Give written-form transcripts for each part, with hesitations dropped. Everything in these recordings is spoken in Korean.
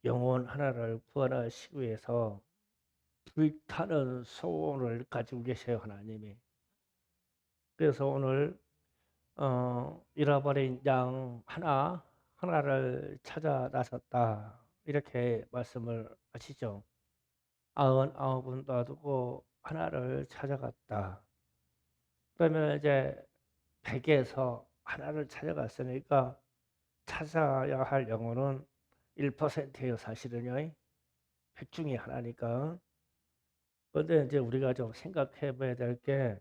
영혼 하나를 구원하시기 위해서 불타는 소원을 가지고 계셔요, 하나님이. 그래서 오늘 잃어버린 양 하나를 찾아 나섰다, 이렇게 말씀을 하시죠. 99은 놔두고 하나를 찾아갔다. 그러면 이제 100에서 하나를 찾아갔으니까 찾아야 할 영혼은 1%예요, 사실은요. 100 중에 하나니까. 그런데 이제 우리가 좀 생각해 봐야 될 게,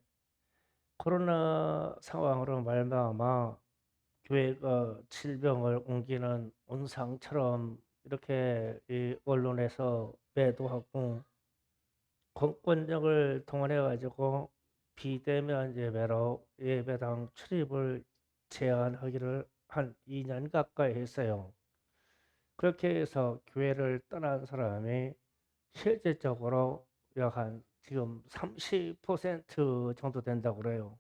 코로나 상황으로 말미암아 교회가 질병을 옮기는 온상처럼 이렇게 이 언론에서 매도하고 공권력을 동원해 가지고 비대면 예배로 예배당 출입을 제한하기를 한 2년 가까이 했어요. 그렇게 해서 교회를 떠난 사람이 실질적으로 약 한 지금 30% 정도 된다고 그래요.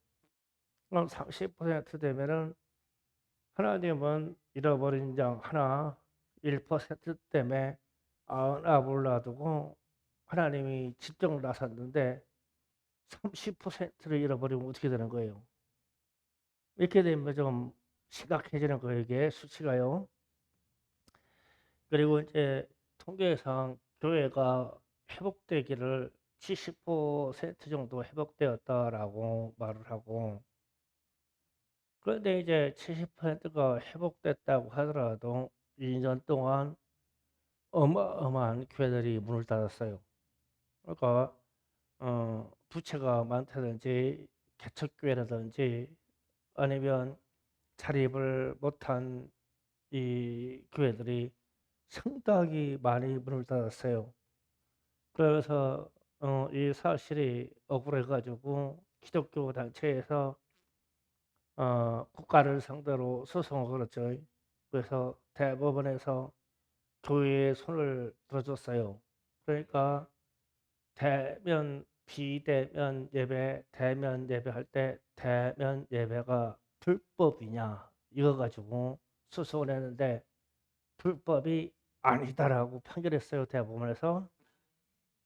그럼 30% 되면은 하나님은 잃어버린 양 하나 1% 때문에 아합을 놔두고 하나님이 집정을 나섰는데 30%를 잃어버리면 어떻게 되는 거예요? 이렇게 되면 좀 심각해지는 거예요, 이게 수치가요. 그리고 이제 통계상 교회가 회복되기를 70% 정도 회복되었다라고 말을 하고, 그런데 이제 70%가 회복됐다고 하더라도 2년 동안 어마어마한 교회들이 문을 닫았어요. 그러니까 부채가 많다든지 개척교회라든지 아니면 자립을 못한 이 교회들이 상당히 많이 문을 닫았어요. 그래서 이 사실이 억울해 가지고 기독교 단체에서 국가를 상대로 소송을 걸었죠. 그래서 대법원에서 교회에 손을 들어줬어요. 그러니까 대면 비대면 예배, 대면 예배할 때 대면 예배가 불법이냐 이거 가지고 소송을 했는데 불법이 아니다라고 판결했어요, 대법원에서.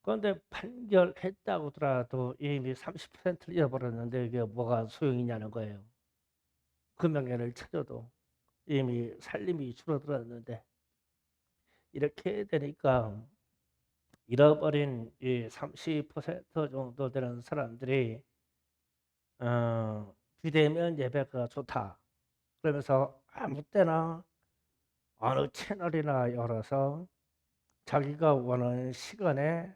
그런데 판결했다고 하더라도 이미 30%를 잃어버렸는데 이게 뭐가 소용이냐는 거예요. 금명계를 쳐줘도 이미 살림이 줄어들었는데. 이렇게 되니까 잃어버린 이 30% 정도 되는 사람들이 비대면 예배가 좋다 그러면서 아무 때나 어느 채널이나 열어서 자기가 원하는 시간에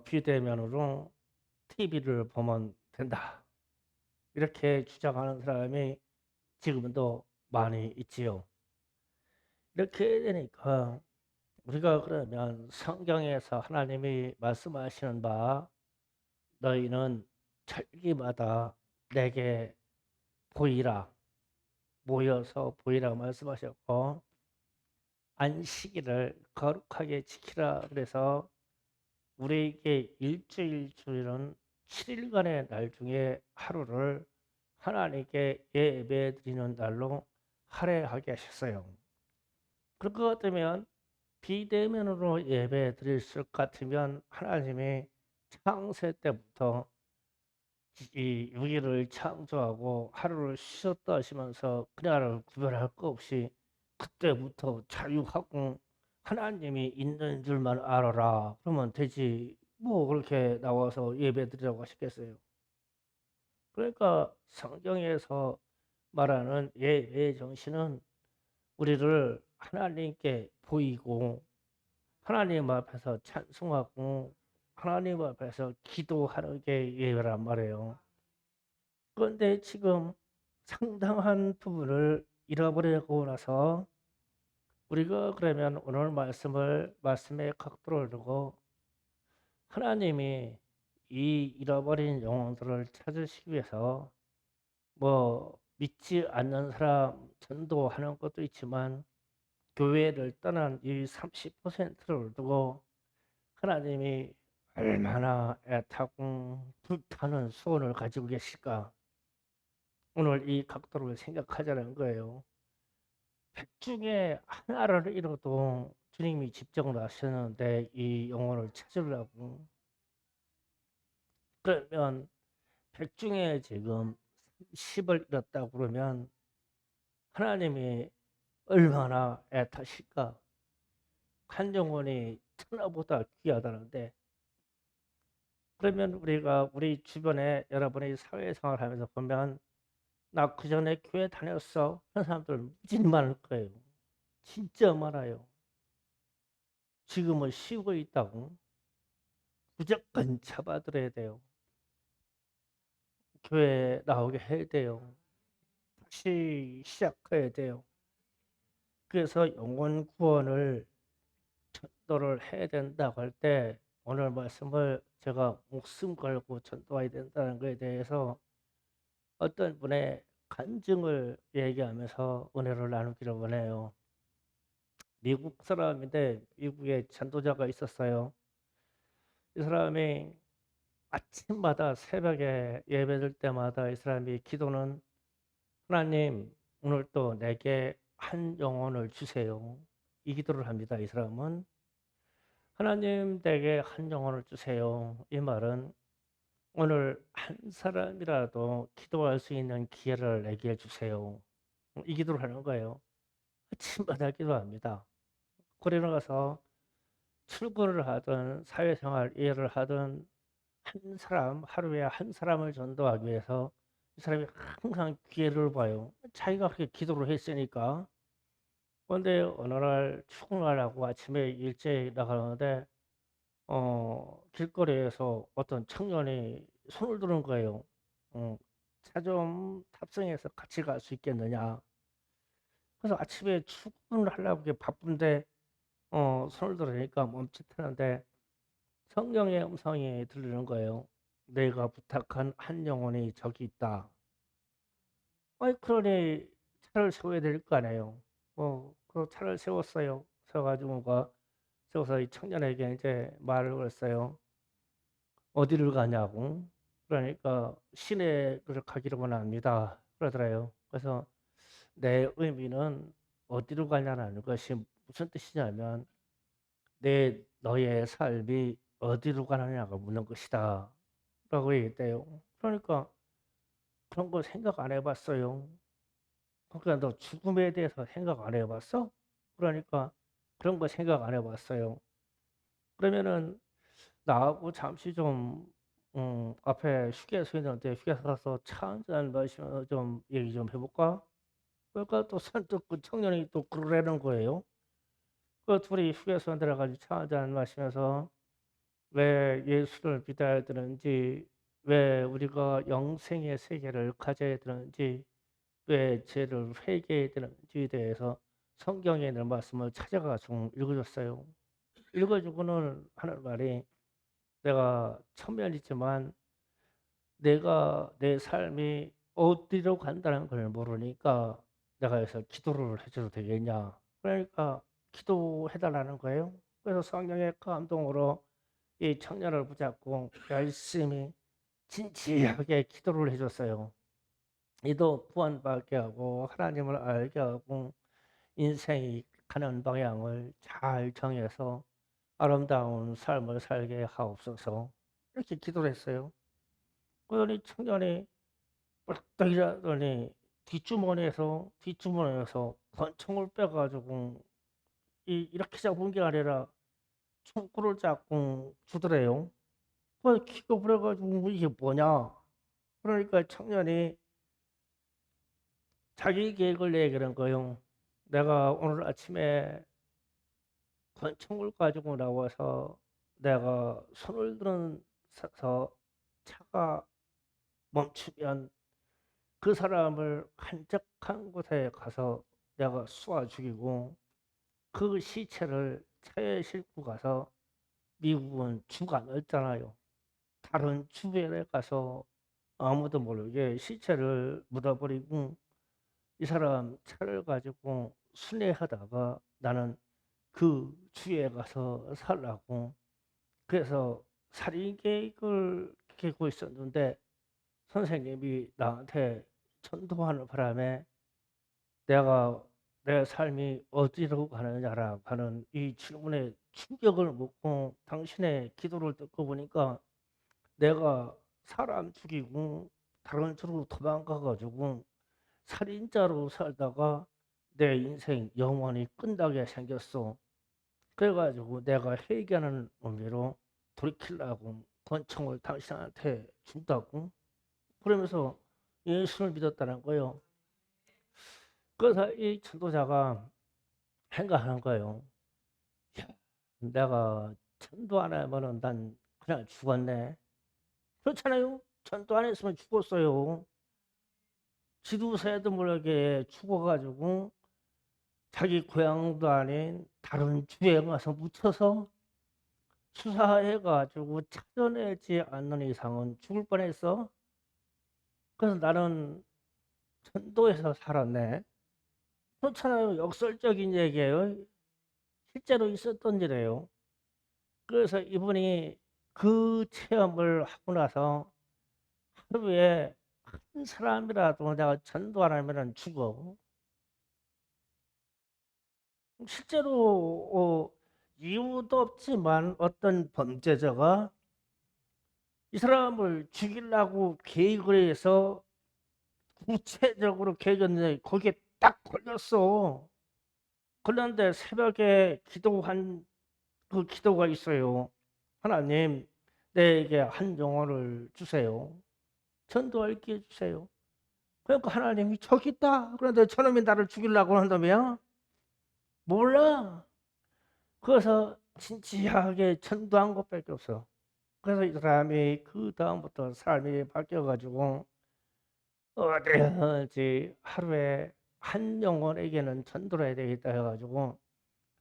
비대면으로 TV를 보면 된다, 이렇게 주장하는 사람이 지금도 많이 있지요. 이렇게 되니까 우리가 그러면 성경에서 하나님이 말씀하시는 바, 너희는 절기마다 내게 보이라, 모여서 보이라 말씀하셨고, 안식일을 거룩하게 지키라 그래서 우리에게 일주일 주일은 7일간의 날 중에 하루를 하나님께 예배 드리는 날로 할애하게 하셨어요. 그럴 것 같으면 비대면으로 예배 드릴 것 같으면 하나님이 창세 때부터 이 유기를 창조하고 하루를 쉬었다 하시면서 그날을 구별할 것 없이 그때부터 자유하고 하나님이 있는 줄만 알아라 그러면 되지, 뭐 그렇게 나와서 예배 드리라고 하시겠어요. 그러니까 성경에서 말하는 예배 정신은 우리를 하나님께 보이고 하나님 앞에서 찬송하고 하나님 앞에서 기도하는 게 예배란 말이에요. 그런데 지금 상당한 부분을 잃어버리고 나서 우리가 그러면 오늘 말씀의 각도를 두고 하나님이 이 잃어버린 영혼들을 찾으시기 위해서 뭐 믿지 않는 사람 전도하는 것도 있지만 교회를 떠난 이 30%를 두고 하나님이 얼마나 애타고 불타는 소원을 가지고 계실까, 오늘 이 각도를 생각하자는 거예요. 백 중에 하나를 잃어도 주님이 집정하셨는데 이 영혼을 찾으려고. 그러면 백 중에 지금 10을 잃었다고 그러면 하나님이 얼마나 애타실까? 한 영혼이 천하보다 귀하다는데. 그러면 우리가 우리 주변에 여러분이 사회생활 하면서 보면 나 그전에 교회 다녔어 하는 사람들 무지 많을 거예요. 진짜 많아요. 지금은 쉬고 있다고 무조건 잡아들여야 돼요. 교회 나오게 해야 돼요. 다시 시작해야 돼요. 그래서 영혼 구원을 전도를 해야 된다고 할 때 오늘 말씀을 제가 목숨 걸고 전도해야 된다는 것에 대해서 어떤 분의 간증을 얘기하면서 은혜를 나누기를 원해요. 미국 사람인데 미국에 전도자가 있었어요. 이 사람이 아침마다 새벽에 예배들 때마다 이 사람이 기도는 하나님 오늘 또 내게 한 영혼을 주세요. 이 기도를 합니다. 이 사람은 하나님 내게 한 영혼을 주세요. 이 말은 오늘 한 사람이라도 기도할 수 있는 기회를 내게 주세요. 이 기도를 하는 거예요. 아침마다 기도합니다. 그러고 나서 출근을 하든 사회생활 일을 하든 한 사람 하루에 한 사람을 전도하기 위해서 이 사람이 항상 기회를 봐요. 자기가 그렇게 기도를 했으니까. 그런데 어느 날 출근하려고 아침에 일찍 나가는데 길거리에서 어떤 청년이 손을 드는 거예요. 차 좀 탑승해서 같이 갈 수 있겠느냐. 그래서 아침에 출근을 하려고 이렇게 바쁜데 손을 들으니까 멈칫하는데 성령의 음성이 들리는 거예요. 내가 부탁한 한 영혼이 저기 있다. 아이 그러니 차를 세워야 될 거 아니에요. 그 차를 세웠어요. 세워가지고 세워서 이 청년에게 이제 말을 걸었어요. 어디를 가냐고. 그러니까 시내를 가기로 원합니다. 그러더래요. 그래서 내 의미는 어디로 가냐는 것이 무슨 뜻이냐면 너의 삶이 어디로 가느냐고 묻는 것이다. 라고 얘기했대요. 그러니까 그런 거 생각 안 해봤어요. 그러니까 너 죽음에 대해서 생각 안 해봤어? 그러니까 그런 거 생각 안 해봤어요. 그러면은 나하고 잠시 좀 앞에 휴게소 있는데 휴게소 가서 차 한잔 마시면서 좀 얘기 좀 해볼까? 그러니까 또 선뜻 그 청년이 또 그러라는 거예요. 그 둘이 휴게소 들어가서 차 한잔 마시면서 왜 예수를 믿어야 되는지, 왜 우리가 영생의 세계를 가져야 되는지, 왜 죄를 회개해야 되는지에 대해서 성경에 있는 말씀을 찾아가지고 읽어줬어요. 읽어주고는 하는 말이 내가 천면이지만 내가 내 삶이 어디로 간다는 걸 모르니까 내가 여기서 기도를 해줘도 되겠냐. 그러니까 기도해달라는 거예요. 그래서 성령의 감동으로 이 청년을 붙잡고 열심히 진지하게 기도를 해줬어요. 이도 구원받게 하고 하나님을 알게 하고 인생이 가는 방향을 잘 정해서 아름다운 삶을 살게 하옵소서. 이렇게 기도를 했어요. 그러더니 청년이 딱 일하더니 뒷주머니에서 권총을 빼가지고 이렇게 잡은 게 아니라 총구를 잡고 주더래요. 그 기겁을 해가지고 이게 뭐냐? 그러니까 청년이 자기 계획을 얘기하는 거예요. 내가 오늘 아침에 권총을 가지고 나와서 내가 손을 들어서 차가 멈추면 그 사람을 한적한 곳에 가서 내가 쏘아 죽이고 그 시체를 차에 싣고 가서 미국은 주가 넓잖아요. 다른 주변에 가서 아무도 모르게 시체를 묻어버리고 이 사람 차를 가지고 순회하다가 나는 그 주에 가서 살라고 그래서 살인 계획을 깨고 있었는데 선생님이 나한테 전도하는 바람에 내가 내 삶이 어디로 가느냐라 하는 이 질문에 충격을 먹고 당신의 기도를 듣고 보니까 내가 사람 죽이고 다른 쪽으로 도망가 가지고 살인자로 살다가 내 인생 영원히 끝나게 생겼어. 그래 가지고 내가 회개하는 의미로 돌이키려고 권총을 당신한테 준다고 그러면서 예수를 믿었다는 거예요. 그래서 이 전도자가 생각하는 거예요. 야, 내가 전도 안 하면은 난 그냥 죽었네. 그렇잖아요. 전도 안 했으면 죽었어요. 지도새도 모르게 죽어가지고 자기 고향도 아닌 다른 주에 가서 묻혀서 수사해가지고 찾아내지 않는 이상은 죽을 뻔했어. 그래서 나는 전도에서 살았네. 그렇잖아요. 역설적인 얘기예요. 실제로 있었던 일이에요. 그래서 이분이 그 체험을 하고 나서 하루에 한 사람이라도 내가 전도 안 하면 죽어. 실제로 이유도 없지만 어떤 범죄자가 이 사람을 죽이려고 계획을 해서 구체적으로 계획했는데 거기에 딱 걸렸어. 그런데 새벽에 기도한 그 기도가 있어요. 하나님, 내게 한 영혼을 주세요. 전도할 기회 주세요. 그러니까 하나님이 저기 있다. 그런데 저놈이 나를 죽이려고 한다며? 몰라. 그래서 진지하게 전도한 것밖에 없어. 그래서 이 사람이 그 다음부터 삶이 바뀌어가지고 어디든지 하루에 한 영혼에게는 전도를 해야 되겠다 해가지고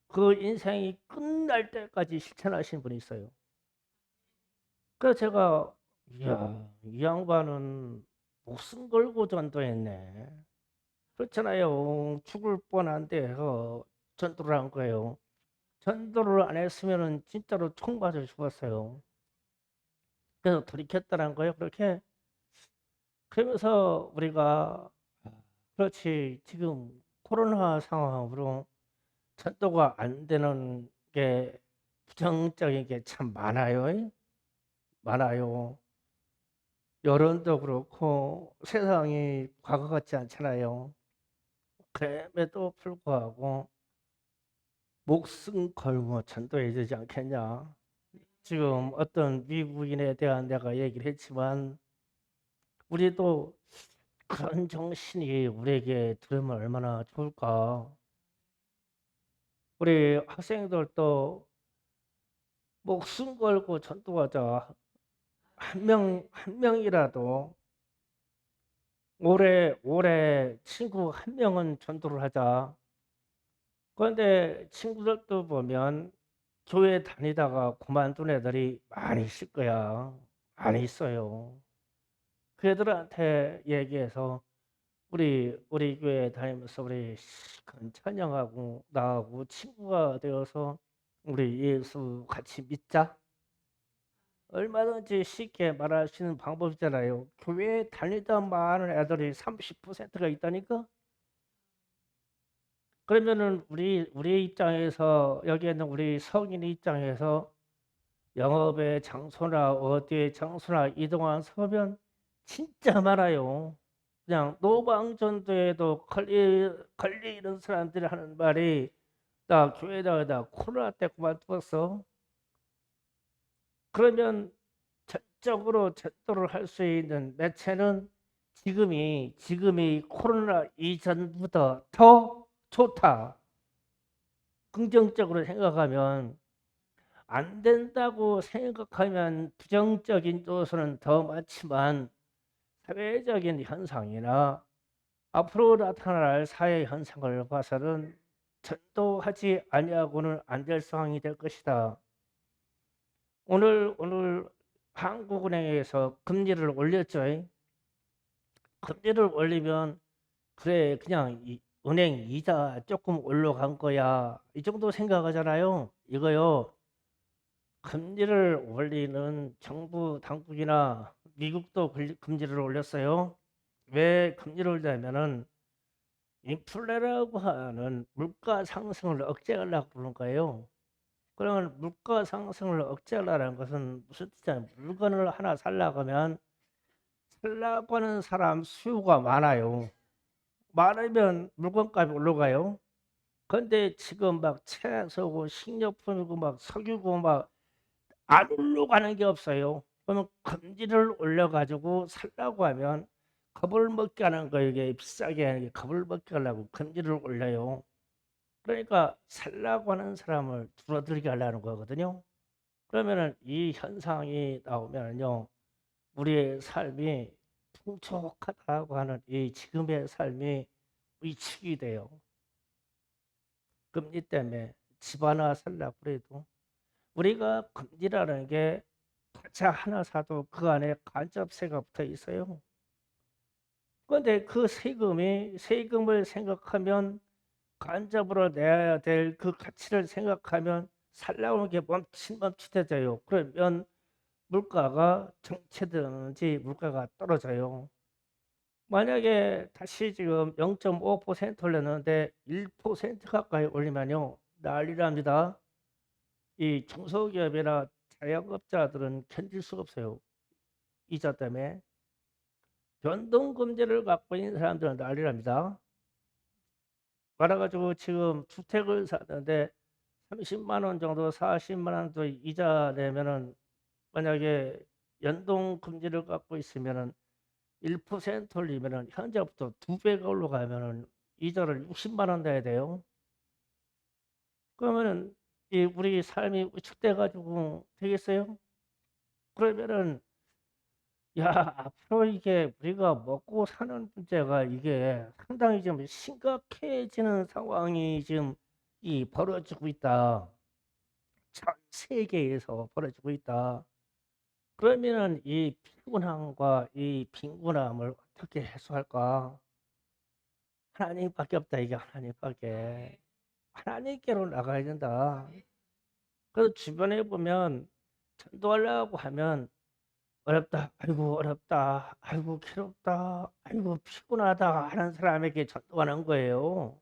그 인생이 끝날 때까지 실천하신 분이 있어요. 그래서 제가 이야, 이 양반은 목숨 걸고 전도했네. 그렇잖아요. 죽을 뻔한데 전도를 한 거예요. 전도를 안 했으면은 진짜로 총 맞아 죽었어요. 그래서 돌이켰다는 거예요. 그렇게 그러면서 우리가 그렇지 지금 코로나 상황으로 전도가 안 되는 게 부정적인 게 참 많아요. 많아요. 여론도 그렇고 세상이 과거 같지 않잖아요. 그럼에도 불구하고 목숨 걸고 전도해야 되지 않겠냐. 지금 어떤 미국인에 대한 내가 얘기를 했지만 우리도 그런 정신이 우리에게 들으면 얼마나 좋을까. 우리 학생들도 목숨 걸고 전도하자. 한 명이라도 올해 친구 한 명은 전도를 하자. 그런데 친구들도 보면 교회 다니다가 그만둔 애들이 많이 있을 거야. 많이 있어요. 그 애들한테 얘기해서 우리 교회 다니면서 우리 찬양하고 나하고 친구가 되어서 우리 예수 같이 믿자. 얼마든지 쉽게 말할 수 있는 방법이잖아요. 교회에 다니다 많은 애들이 30%가 있다니까. 그러면은 우리 입장에서 여기 있는 우리 성인 입장에서 영업의 장소나 어디의 장소나 이동한 서면 진짜 많아요. 그냥 노방전도에도 걸리는 사람들이 하는 말이 나 교회다가 코로나 때 그만두었어. 그러면 전적으로 전도를 할 수 있는 매체는 지금이 코로나 이전보다 더 좋다. 긍정적으로 생각하면 안 된다고 생각하면 부정적인 요소는 더 많지만 사회적인 현상이나 앞으로 나타날 사회 현상을 봐서는 전도하지 아니하고는 안 될 상황이 될 것이다. 오늘 한국은행에서 금리를 올렸죠. 금리를 올리면 그래 그냥 은행 이자 조금 올라간 거야 이 정도 생각하잖아요. 이거요. 금리를 올리는 정부 당국이나 미국도 금리를 올렸어요. 왜 금리를 올리냐면은 인플레라고 하는 물가 상승을 억제하려고 부르는 거예요. 그러면 물가 상승을 억제하려는 것은 무슨 뜻이냐? 물건을 하나 살려고 하면 살려고 하는 사람 수요가 많아요. 많으면 물건값이 올라가요. 근데 지금 막 채소고 식료품이고 막 석유고 막 안 올라가는 게 없어요. 그러면 금리를 올려가지고 살라고 하면 겁을 먹게 하는 거, 이게 비싸게 하는 게 겁을 먹게 하려고 금리를 올려요. 그러니까 살라고 하는 사람을 줄어들게 하려는 거거든요. 그러면은 이 현상이 나오면요, 우리의 삶이 풍족하다고 하는 이 지금의 삶이 위축이 돼요. 금리 때문에 집 하나 살라고 그래도 우리가 금리라는 게 과자 하나 사도 그 안에 간접세가 붙어 있어요. 그런데 그 세금을 생각하면, 간접으로 내야 될 그 가치를 생각하면 살라고 하는 게 멈칫멈칫해져요. 그러면 물가가 정체되는지 물가가 떨어져요. 만약에 다시 지금 0.5% 올렸는데 1% 가까이 올리면요, 난리납니다. 이 중소기업이나 자영업자들은 견딜 수가 없어요. 이자 때문에. 변동금리를 갖고 있는 사람들은 난리납니다. 말아가지고 지금 주택을 샀는데 30만 원 정도, 40만 원도 이자 내면은, 만약에 연동금리를 갖고 있으면은 1% 올리면은 현재부터 2배가 올라가면은 이자를 60만 원 내야 돼요. 그러면은 이 우리 삶이 위축돼 가지고 되겠어요? 그러면은 야, 앞으로 이게 우리가 먹고 사는 문제가 이게 상당히 좀 심각해지는 상황이 지금 이 벌어지고 있다. 전 세계에서 벌어지고 있다. 그러면은 이 피곤함과 이 빈곤함을 어떻게 해소할까? 하나님밖에 없다. 이게 하나님밖에. 하나님께로 나가야 된다. 그래서 주변에 보면 전도하려고 하면 어렵다, 아이고 어렵다, 아이고 괴롭다, 아이고 피곤하다 하는 사람에게 전도하는 거예요.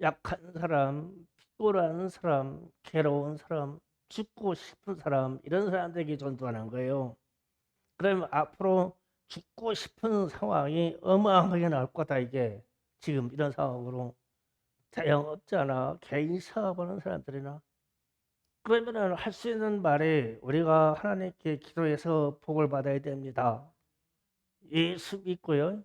약한 사람, 피곤한 사람, 괴로운 사람, 죽고 싶은 사람, 이런 사람들에게 전도하는 거예요. 그러면 앞으로 죽고 싶은 상황이 어마어마하게 나올 거다. 이게 지금 이런 상황으로 자영업자나 개인 사업하는 사람들이나, 그러면은 할 수 있는 말이 우리가 하나님께 기도해서 복을 받아야 됩니다. 예수 믿고요.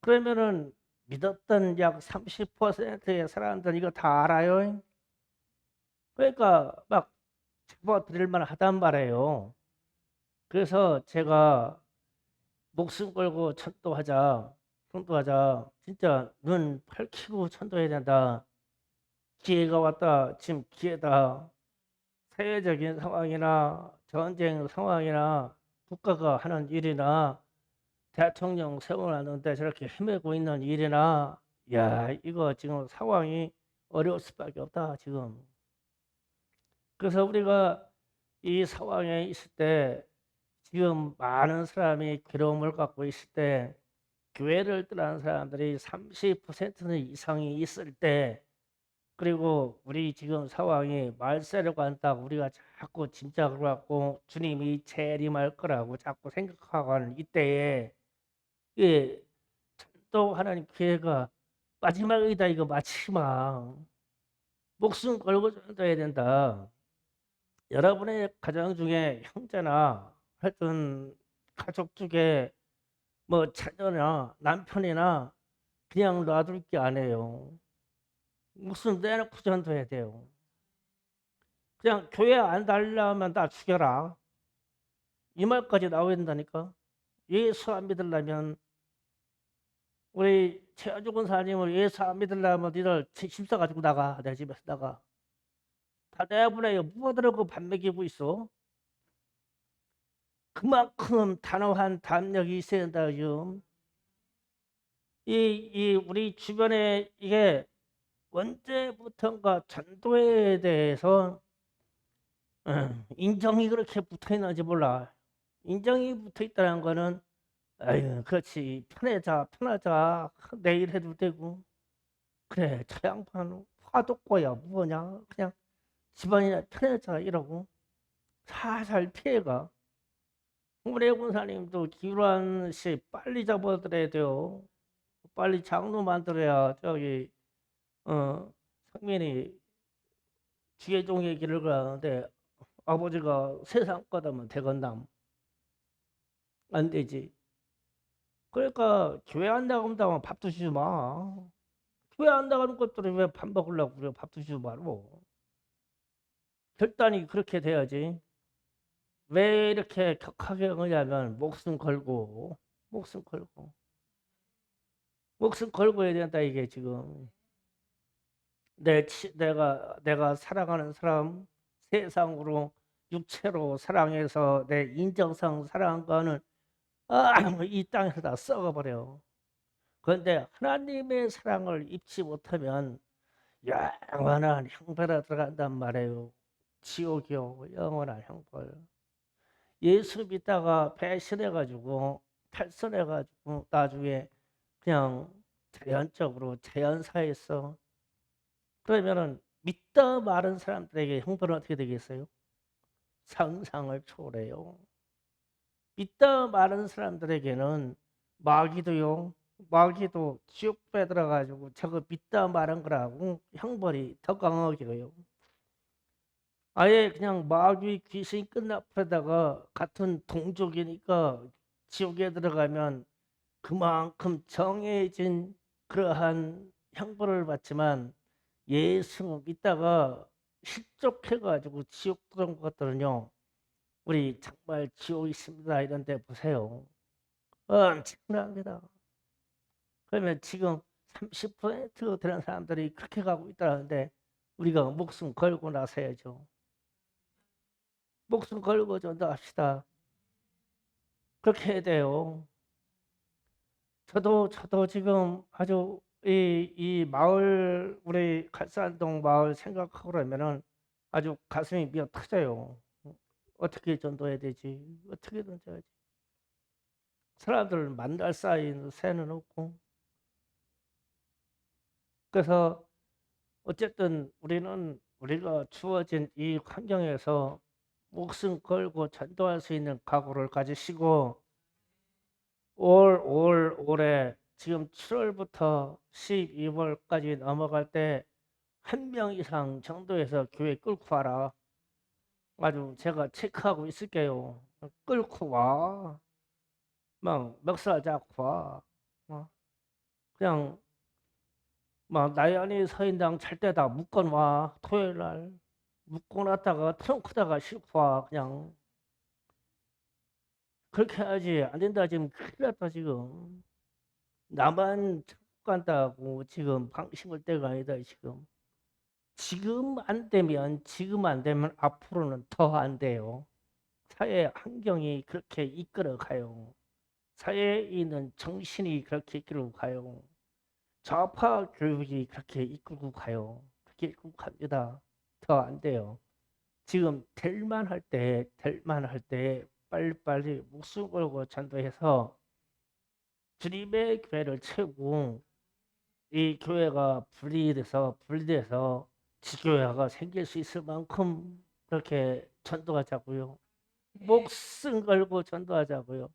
그러면은 믿었던 약 30%의 사람들 이거 다 알아요. 그러니까 막 잡아드릴 만하단 말이에요. 그래서 제가 목숨 걸고 천도하자. 진짜 눈 펼치고 천도해야 된다. 기회가 왔다. 지금 기회다. 사회적인 상황이나 전쟁 상황이나 국가가 하는 일이나 대통령 세워놨는데 저렇게 헤매고 있는 일이나, 야, 이거 지금 상황이 어려울 수밖에 없다 지금. 그래서 우리가 이 상황에 있을 때, 지금 많은 사람이 괴로움을 갖고 있을 때, 교회를 떠나는 사람들이 30% 이상이 있을 때, 그리고 우리 지금 상황이 말세를 간다고 우리가 자꾸 짐작을 갖고 주님이 재림할 거라고 자꾸 생각하고 하는 이때에, 예, 또 하나님 기회가 마지막이다. 이거 마지막. 목숨 걸고 전도해야 된다. 여러분의 가정 중에 형제나 하여튼 가족 중에 뭐 자녀나 남편이나 그냥 놔둘 게 아니에요. 목숨 내놓고 전도해야 돼요. 그냥 교회 안 달라면 나 죽여라, 이 말까지 나와야 된다니까. 예수 안 믿으려면, 우리 최하죽은 사님을 예수 안 믿으려면 니들 심사 가지고 나가. 내 집에서 나가. 다 내보내요. 무엇들하고 밥 먹이고 있어? 그만큼 단호한 담력이 있어야 된다. 지금 이 우리 주변에 이게 언제부턴가 전도에 대해서 인정이 그렇게 붙어 있는지 몰라. 인정이 붙어 있다는 거는 아유, 그렇지. 편하자, 편하자. 내일 해도 되고. 그래, 저 양반 화독고야 뭐냐. 그냥 집안이나 편하자 이러고 살살 피해가. 홍문회 군사님도 기란 씨 빨리 잡아들여야 돼요. 빨리 장로 만들어야 저기 성민이 지혜종의 길을 가는데 아버지가 세상 거다면 대건담 안 되지. 그러니까 교회 안 나간다면 밥도 주지 마. 교회 안 나가는 것들을 왜 밥 먹으려고 그래. 밥도 주지 말고. 결단이 그렇게 돼야지. 왜 이렇게 격하게 하냐면 목숨 걸고 목숨 걸고 해야 된다 이게 지금. 내가 사랑하는 사람 세상으로 육체로 사랑해서 내 인정상 사랑한 거는 이 땅에서 다 썩어버려. 그런데 하나님의 사랑을 입지 못하면 영원한 형벌에 들어간단 말이에요. 지옥이요, 영원한 형벌. 예수 믿다가 배신해가지고 탈선해가지고 나중에 그냥 자연적으로 자연사에서 그러면은 믿다 마른 사람들에게 형벌은 어떻게 되겠어요? 상상을 초월해요. 믿다 마른 사람들에게는 마귀도요. 마귀도 지옥에 들어가지고 저거 믿다 마른 거라고 형벌이 더 강하게 해요. 아예 그냥 마귀 귀신 끝나버리다가 같은 동족이니까 지옥에 들어가면 그만큼 정해진 그러한 형벌을 받지만 예수 믿다가 실족해가지고 지옥 들어온 것들은요. 우리 정말 지옥 있습니다 이런 데 보세요. 엄청납니다. 그러면 지금 30% 되는 사람들이 그렇게 가고 있다는데 우리가 목숨 걸고 나서야죠. 목숨 걸고 전도합시다. 그렇게 해야 돼요. 저도 지금 아주 이 마을 우리 갈산동 마을 생각하고 그러면은 아주 가슴이 미어 터져요. 어떻게 전도해야 되지? 어떻게 던져야지? 사람들 만날 사이는 새는 없고. 그래서 어쨌든 우리가 주어진 이 환경에서 목숨 걸고 전도할 수 있는 각오를 가지시고 올해 지금 7월부터 12월까지 넘어갈 때 한 명 이상 정도에서 교회 끌고 와라. 아주 제가 체크하고 있을게요. 끌고 와. 막 멱살 잡고 와. 그냥 막 나연히 서인당 찰 때다 묶어놔. 토요일 날 묶어놨다가 트렁크다가 싣고 와. 그냥 그렇게 해야지. 안 된다 지금 큰일 났다 지금. 나만 천국 간다고 지금 방심을 때가 아니다 지금. 지금 안 되면 앞으로는 더 안 돼요. 사회 환경이 그렇게 이끌어 가요. 사회에 있는 정신이 그렇게 이끌고 가요. 좌파 교육이 그렇게 이끌고 가요. 그렇게 이끌고 갑니다. 더 안 돼요. 지금 될 만할 때 빨리빨리 목숨 걸고 전도해서 주님의 교회를 채우고 이 교회가 분리돼서 지교회가 생길 수 있을 만큼 그렇게 전도하자고요. 목숨 걸고 전도하자고요.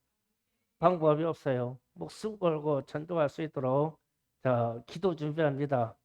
방법이 없어요. 목숨 걸고 전도할 수 있도록 자 기도 준비합니다.